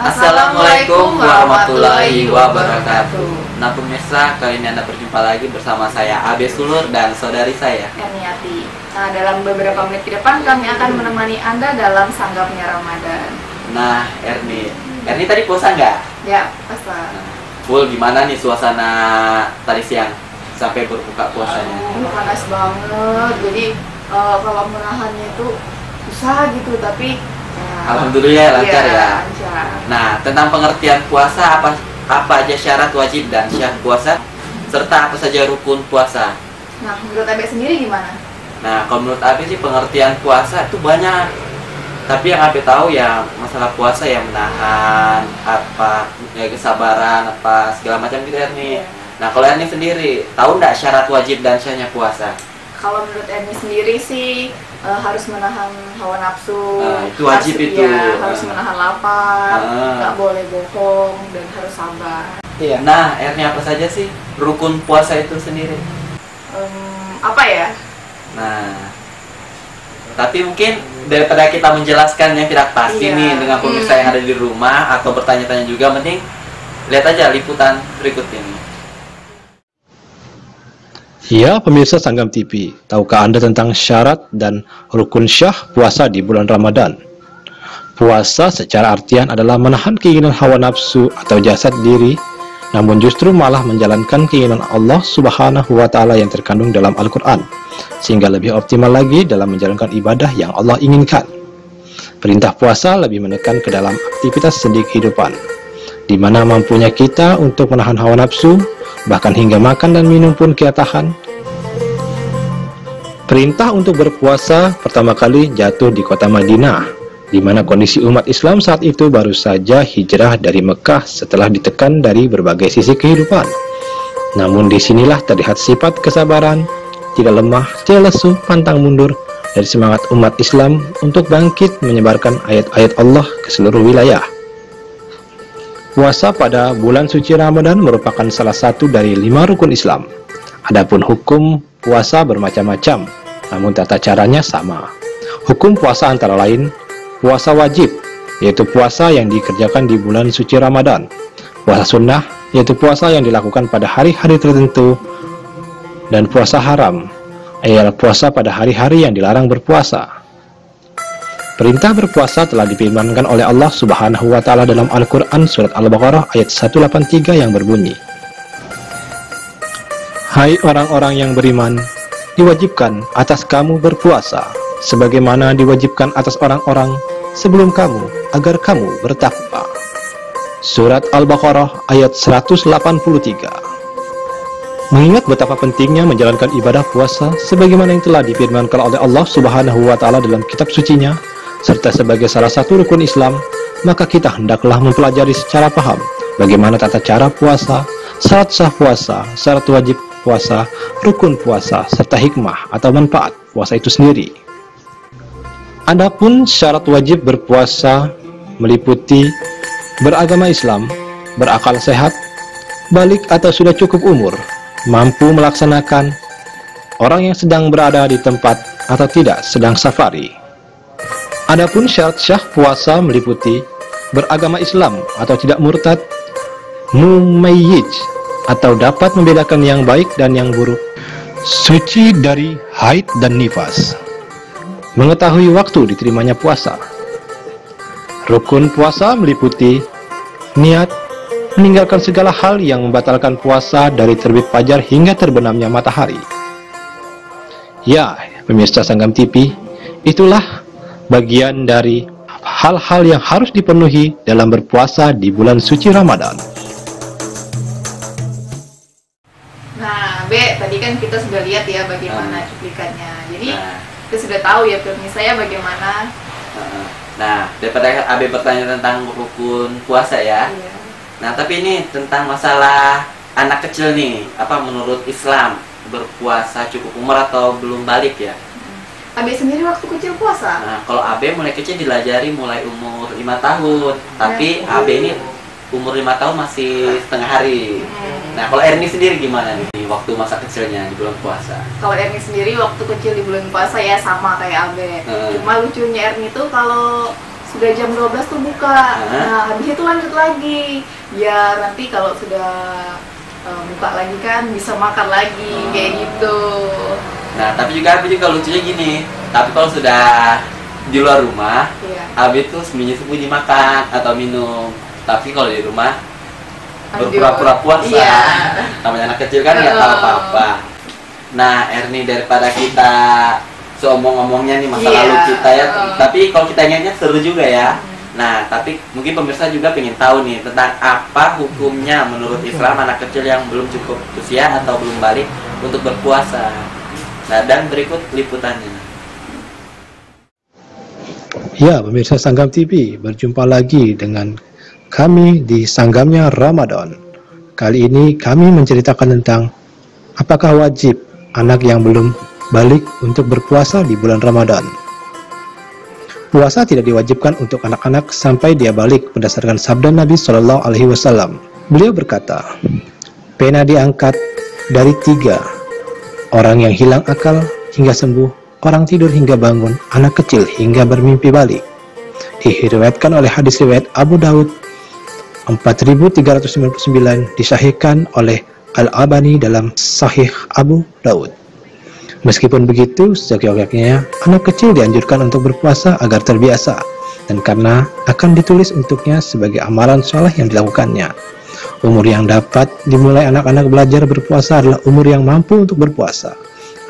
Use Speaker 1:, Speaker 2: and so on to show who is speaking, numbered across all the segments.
Speaker 1: Assalamualaikum warahmatullahi wabarakatuh. Nah pemirsa, kali ini Anda berjumpa lagi bersama saya Abe Sulur dan saudari saya
Speaker 2: Erniati. Nah, dalam beberapa menit ke depan kami akan menemani Anda dalam sanggapnya Ramadan.
Speaker 1: Nah Erni tadi puasa nggak?
Speaker 2: Ya, puasa.
Speaker 1: Full gimana nih suasana tadi siang sampai berbuka puasanya?
Speaker 2: Panas banget, jadi kalau menahannya itu susah gitu, tapi ya,
Speaker 1: Alhamdulillah lancar ya.
Speaker 2: Lancar.
Speaker 1: Nah tentang pengertian puasa, apa aja syarat wajib dan syah puasa serta apa saja rukun puasa.
Speaker 2: Nah, menurut Abe sendiri gimana?
Speaker 1: Nah kalau menurut Abe sih pengertian puasa itu banyak. Tapi yang Abe tahu ya masalah puasa yang menahan apa ya, kesabaran apa segala macam gitu Erni. Nah kalau Erni sendiri tahu nggak syarat wajib dan syahnya puasa?
Speaker 2: Kalau menurut Erni sendiri sih harus menahan hawa nafsu.
Speaker 1: Nah, itu wajib
Speaker 2: harus,
Speaker 1: itu.
Speaker 2: Ya, harus menahan lapar, nggak boleh bohong dan harus sabar.
Speaker 1: Iya. Nah Erni apa saja sih rukun puasa itu sendiri?
Speaker 2: Apa ya?
Speaker 1: Nah tapi mungkin daripada kita menjelaskan yang tidak pasti nih dengan pemirsa yang ada di rumah atau bertanya-tanya juga, mending lihat aja liputan berikut ini.
Speaker 3: Ya, pemirsa Sanggam TV, tahukah Anda tentang syarat dan rukun syah puasa di bulan Ramadan? Puasa secara artian adalah menahan keinginan hawa nafsu atau jasad diri, namun justru malah menjalankan keinginan Allah Subhanahu wa Ta'ala yang terkandung dalam Al-Quran, sehingga lebih optimal lagi dalam menjalankan ibadah yang Allah inginkan. Perintah puasa lebih menekan ke dalam aktivitas sendi kehidupan, di mana mampunya kita untuk menahan hawa nafsu, bahkan hingga makan dan minum pun kita tahan. Perintah untuk berpuasa pertama kali jatuh di kota Madinah, di mana kondisi umat Islam saat itu baru saja hijrah dari Mekah setelah ditekan dari berbagai sisi kehidupan. Namun disinilah terlihat sifat kesabaran, tidak lemah, tidak lesu, pantang mundur dari semangat umat Islam untuk bangkit menyebarkan ayat-ayat Allah ke seluruh wilayah. Puasa pada bulan suci Ramadan merupakan salah satu dari 5 rukun Islam. Adapun hukum puasa bermacam-macam, namun tata caranya sama. Hukum puasa antara lain puasa wajib, yaitu puasa yang dikerjakan di bulan suci Ramadan. Puasa sunnah, yaitu puasa yang dilakukan pada hari-hari tertentu. Dan puasa haram, ialah puasa pada hari-hari yang dilarang berpuasa. Perintah berpuasa telah difirmankan oleh Allah Subhanahu wa Ta'ala dalam Al-Quran surat Al-Baqarah ayat 183 yang berbunyi, "Hai orang-orang yang beriman, diwajibkan atas kamu berpuasa sebagaimana diwajibkan atas orang-orang sebelum kamu agar kamu bertakwa." Surat Al-Baqarah ayat 183. Mengingat betapa pentingnya menjalankan ibadah puasa sebagaimana yang telah difirmankan oleh Allah Subhanahu wa Ta'ala dalam kitab sucinya, serta sebagai salah satu rukun Islam, maka kita hendaklah mempelajari secara paham bagaimana tata cara puasa, syarat sah puasa, syarat wajib puasa, rukun puasa, serta hikmah atau manfaat puasa itu sendiri. Adapun syarat wajib berpuasa meliputi beragama Islam, berakal sehat, balik atau sudah cukup umur, mampu melaksanakan, orang yang sedang berada di tempat atau tidak sedang safari. Adapun syarat syah puasa meliputi beragama Islam atau tidak murtad, mumayyij atau dapat membedakan yang baik dan yang buruk, suci dari haid dan nifas, mengetahui waktu diterimanya puasa. Rukun puasa meliputi niat, meninggalkan segala hal yang membatalkan puasa dari terbit fajar hingga terbenamnya matahari. Ya, pemirsa Sanggam TV, itulah bagian dari hal-hal yang harus dipenuhi dalam berpuasa di bulan suci Ramadan.
Speaker 2: Nah, Be, tadi kan kita sudah lihat ya bagaimana cuplikannya. Jadi kita sudah tahu ya pemirsa ya bagaimana.
Speaker 1: Nah, daripada Abe bertanya tentang rukun puasa ya.
Speaker 2: Iya.
Speaker 1: Nah, tapi ini tentang masalah anak kecil nih, apa menurut Islam berpuasa cukup umur atau belum balik ya?
Speaker 2: Abe sendiri waktu kecil puasa?
Speaker 1: Nah, kalau Abe mulai kecil dilajari mulai umur 5 tahun. Tapi Abe ini umur 5 tahun masih setengah hari. Nah, kalau Erni sendiri gimana nih waktu masa kecilnya di bulan puasa?
Speaker 2: Kalau Erni sendiri waktu kecil di bulan puasa ya sama kayak Abe. Cuma lucunya Erni tuh kalau sudah jam 12 tuh buka. Nah, habis itu lanjut lagi. Biar nanti kalau sudah buka lagi kan bisa makan lagi kayak gitu.
Speaker 1: Nah, tapi juga lucunya gini. Tapi kalau sudah di luar rumah, Abi tuh sembunyi-sembunyi makan atau minum. Tapi kalau di rumah berpura-pura puasa. Namanya anak kecil kan nggak tahu apa-apa. Nah, Erni, daripada kita seomong-omongnya nih masa lalu kita ya, tapi kalau kita ingatnya seru juga ya. Nah, tapi mungkin pemirsa juga pengen tahu nih tentang apa hukumnya menurut Islam anak kecil yang belum cukup usia atau belum balik untuk berpuasa. Nah, dan berikut liputannya.
Speaker 3: Ya, pemirsa Sanggam TV, berjumpa lagi dengan kami di Sanggamnya Ramadan. Kali ini kami menceritakan tentang apakah wajib anak yang belum balik untuk berpuasa di bulan Ramadan. Puasa tidak diwajibkan untuk anak-anak sampai dia balik berdasarkan sabda Nabi Shallallahu Alaihi Wasallam. Beliau berkata, pena diangkat dari 3, orang yang hilang akal hingga sembuh, orang tidur hingga bangun, anak kecil hingga bermimpi balik. Diriwayatkan oleh hadis riwayat Abu Daud 4399, disahihkan oleh Al-Albani dalam Sahih Abu Daud. Meskipun begitu, seyogyanya anak kecil dianjurkan untuk berpuasa agar terbiasa, dan karena akan ditulis untuknya sebagai amalan soleh yang dilakukannya. Umur yang dapat dimulai anak-anak belajar berpuasa adalah umur yang mampu untuk berpuasa.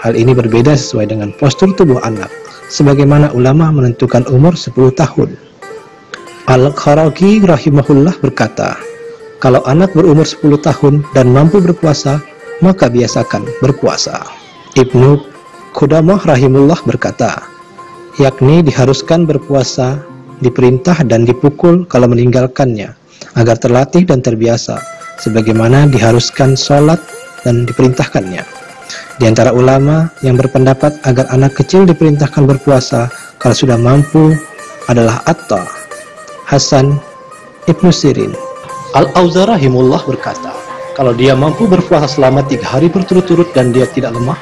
Speaker 3: Hal ini berbeda sesuai dengan postur tubuh anak, sebagaimana ulama menentukan umur 10 tahun. Al-Kharaqi rahimahullah berkata, kalau anak berumur 10 tahun dan mampu berpuasa, maka biasakan berpuasa. Ibnu Qudamah rahimullah berkata, yakni diharuskan berpuasa, diperintah dan dipukul kalau meninggalkannya, agar terlatih dan terbiasa, sebagaimana diharuskan sholat dan diperintahkannya. Di antara ulama yang berpendapat agar anak kecil diperintahkan berpuasa kalau sudah mampu adalah Atta, Hasan, Ibnu Sirin. Al-Auza rahimullah berkata, kalau dia mampu berpuasa selama 3 hari berturut-turut dan dia tidak lemah,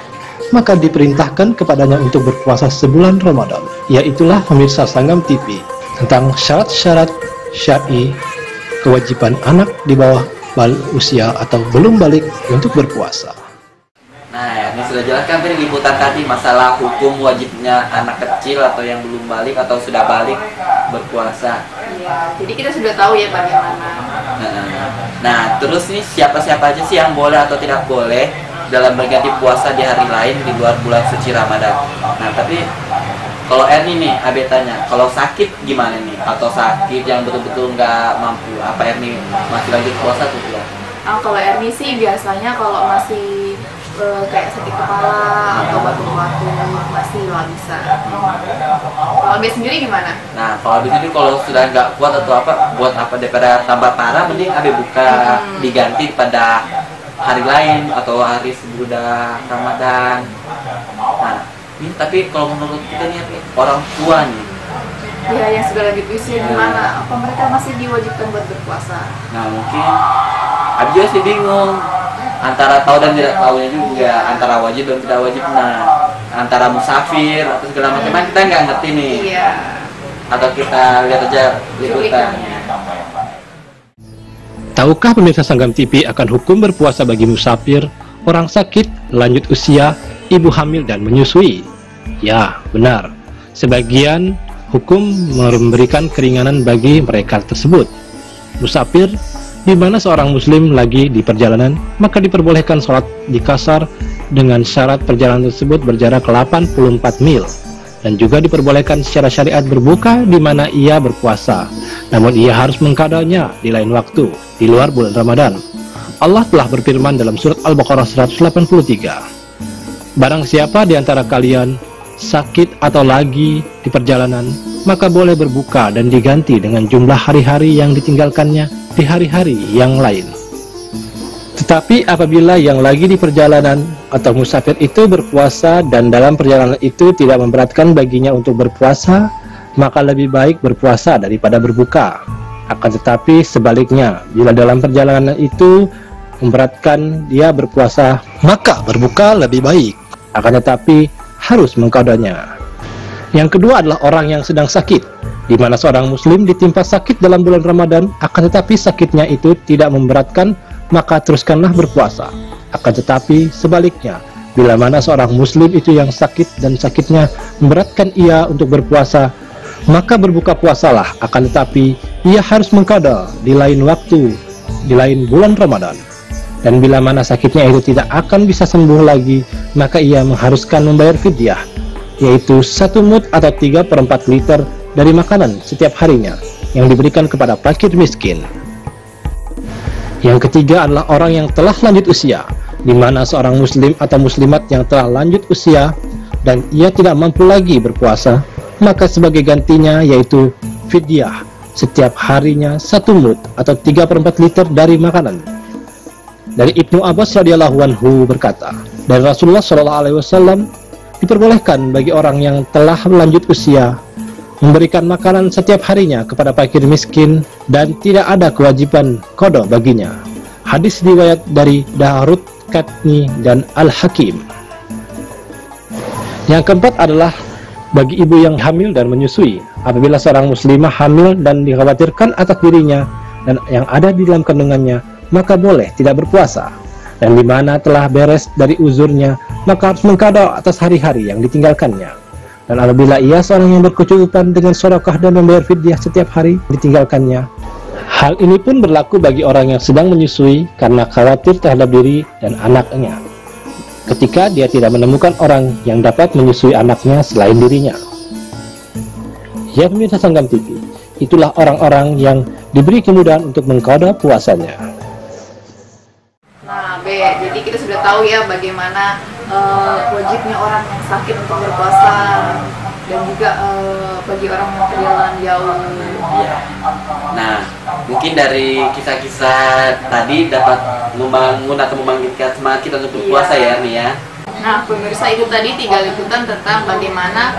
Speaker 3: maka diperintahkan kepadanya untuk berpuasa sebulan Ramadan. Yaitulah pemirsa Sanggam TV tentang syarat-syarat syar'i kewajiban anak di bawah usia atau belum balik untuk berpuasa.
Speaker 1: Nah, ini sudah jelaskan tadi liputan tadi masalah hukum wajibnya anak kecil atau yang belum balik atau sudah balik berpuasa.
Speaker 2: Iya, jadi kita sudah tahu ya bagaimana.
Speaker 1: Nah, terus nih siapa-siapa aja sih yang boleh atau tidak boleh dalam berganti puasa di hari lain di luar bulan suci Ramadan. Nah, tapi kalau Erni nih, Abe tanya, kalau sakit gimana nih? Atau sakit yang betul-betul nggak mampu, apa Erni masih lanjut puasa atau tidak?
Speaker 2: Kalau Erni sih biasanya kalau masih kayak sakit kepala atau batuk-batuk masih lah bisa. Kalau Abe sendiri gimana?
Speaker 1: Nah, kalau Abe sendiri kalau sudah nggak kuat atau apa, buat apa daripada tambah parah, mending Abe buka diganti pada hari lain atau hari sesudah Ramadan. Nah, ini tapi kalau menurut kita nih orang tua nih,
Speaker 2: ya yang sudah lanjut usia gimana? Apa mereka masih diwajibkan buat berpuasa?
Speaker 1: Nah, mungkin Abi juga sih bingung antara tahu dan tidak tahunya juga, antara wajib dan tidak wajib. Nah, antara musafir atau segala macam kita nggak ngerti nih.
Speaker 2: Iya.
Speaker 1: Atau kita lihat aja liputannya.
Speaker 3: Tahukah pemirsa Sanggam TV akan hukum berpuasa bagi musafir, orang sakit, lanjut usia, ibu hamil dan menyusui? Ya, benar. Sebagian hukum memberikan keringanan bagi mereka tersebut. Musafir, di mana seorang muslim lagi di perjalanan, maka diperbolehkan sholat di qasar dengan syarat perjalanan tersebut berjarak 84 mil. Dan juga diperbolehkan secara syariat berbuka di mana ia berpuasa, namun ia harus mengqadanya di lain waktu, di luar bulan Ramadan. Allah telah berfirman dalam surat Al-Baqarah 183, barang siapa di antara kalian sakit atau lagi di perjalanan, maka boleh berbuka dan diganti dengan jumlah hari-hari yang ditinggalkannya di hari-hari yang lain. Tetapi apabila yang lagi di perjalanan atau musafir itu berpuasa dan dalam perjalanan itu tidak memberatkan baginya untuk berpuasa, maka lebih baik berpuasa daripada berbuka. Akan tetapi sebaliknya, bila dalam perjalanan itu memberatkan dia berpuasa, maka berbuka lebih baik. Akan tetapi harus mengqadanya. Yang kedua adalah orang yang sedang sakit, di mana seorang muslim ditimpa sakit dalam bulan Ramadan, akan tetapi sakitnya itu tidak memberatkan, maka teruskanlah berpuasa. Akan tetapi sebaliknya, bila mana seorang muslim itu yang sakit dan sakitnya memberatkan ia untuk berpuasa, maka berbuka puasalah, akan tetapi ia harus mengqadha di lain waktu, di lain bulan Ramadan. Dan bila mana sakitnya itu tidak akan bisa sembuh lagi, maka ia mengharuskan membayar fidyah, yaitu 1 mud atau 3/4 liter dari makanan setiap harinya yang diberikan kepada fakir miskin. Yang ketiga adalah orang yang telah lanjut usia, di mana seorang muslim atau muslimat yang telah lanjut usia dan ia tidak mampu lagi berpuasa, maka sebagai gantinya yaitu fidyah, setiap harinya 1 mud atau 3/4 liter dari makanan. Dari Ibnu Abbas radhiyallahu anhu berkata, dari Rasulullah SAW, diperbolehkan bagi orang yang telah lanjut usia memberikan makanan setiap harinya kepada fakir miskin dan tidak ada kewajiban qadha baginya. Hadis riwayat dari Darut Qutni dan Al-Hakim. Yang keempat adalah bagi ibu yang hamil dan menyusui. Apabila seorang muslimah hamil dan dikhawatirkan atas dirinya dan yang ada di dalam kandungannya, maka boleh tidak berpuasa. Dan di mana telah beres dari uzurnya, maka harus mengqadha atas hari-hari yang ditinggalkannya. Dan apabila ia seorang yang berkecukupan dengan sedekah dan membayar fidyah setiap hari ditinggalkannya. Hal ini pun berlaku bagi orang yang sedang menyusui karena khawatir terhadap diri dan anaknya, ketika dia tidak menemukan orang yang dapat menyusui anaknya selain dirinya. Ya pemirsa Sanggam TV, itulah orang-orang yang diberi kemudahan untuk mengqadha puasanya.
Speaker 2: Nah, B, jadi kita sudah tahu ya bagaimana wajibnya orang yang sakit untuk berpuasa dan juga bagi orang yang perjalanan jauh.
Speaker 1: Iya. Nah, mungkin dari kisah-kisah tadi dapat membangun atau membangkitkan semangat kita untuk berpuasa ya, nih ya.
Speaker 2: Nah, pemirsa, itu tadi 3 liputan tentang bagaimana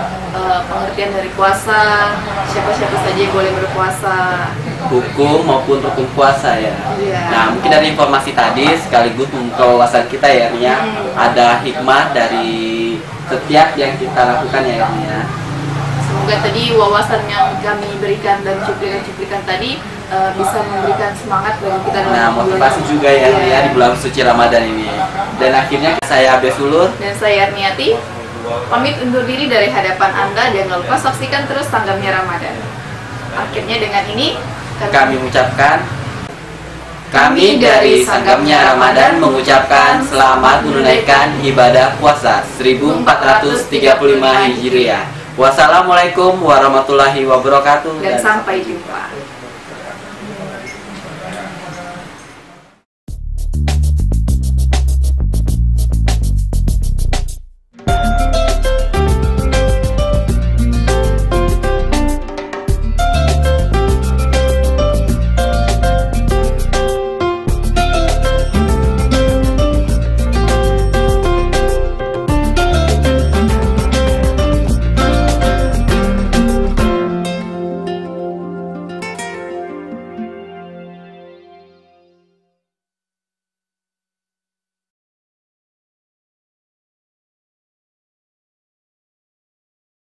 Speaker 2: pengertian dari puasa, siapa-siapa saja yang boleh berpuasa,
Speaker 1: Hukum maupun rukun puasa ya.
Speaker 2: Iya.
Speaker 1: Nah, mungkin dari informasi tadi sekaligus membuka wawasan kita ya, nih ya. Ada hikmah dari setiap yang kita lakukan ya, nih ya.
Speaker 2: Semoga tadi wawasan yang kami berikan dan cuplikan-cuplikan tadi bisa memberikan semangat bagi kita dalam
Speaker 1: Nah, motivasi juga ya, nih ya, di bulan suci Ramadan ini. Dan akhirnya saya Abes Ulur
Speaker 2: dan saya Niati pamit undur diri dari hadapan Anda. Jangan lupa saksikan terus Sanggamnya Ramadan. Akhirnya dengan ini
Speaker 1: kami mengucapkan, kami dari Sanggamnya Ramadan mengucapkan selamat menunaikan ibadah puasa 1435 Hijriah. Wassalamualaikum warahmatullahi wabarakatuh
Speaker 2: dan sampai jumpa.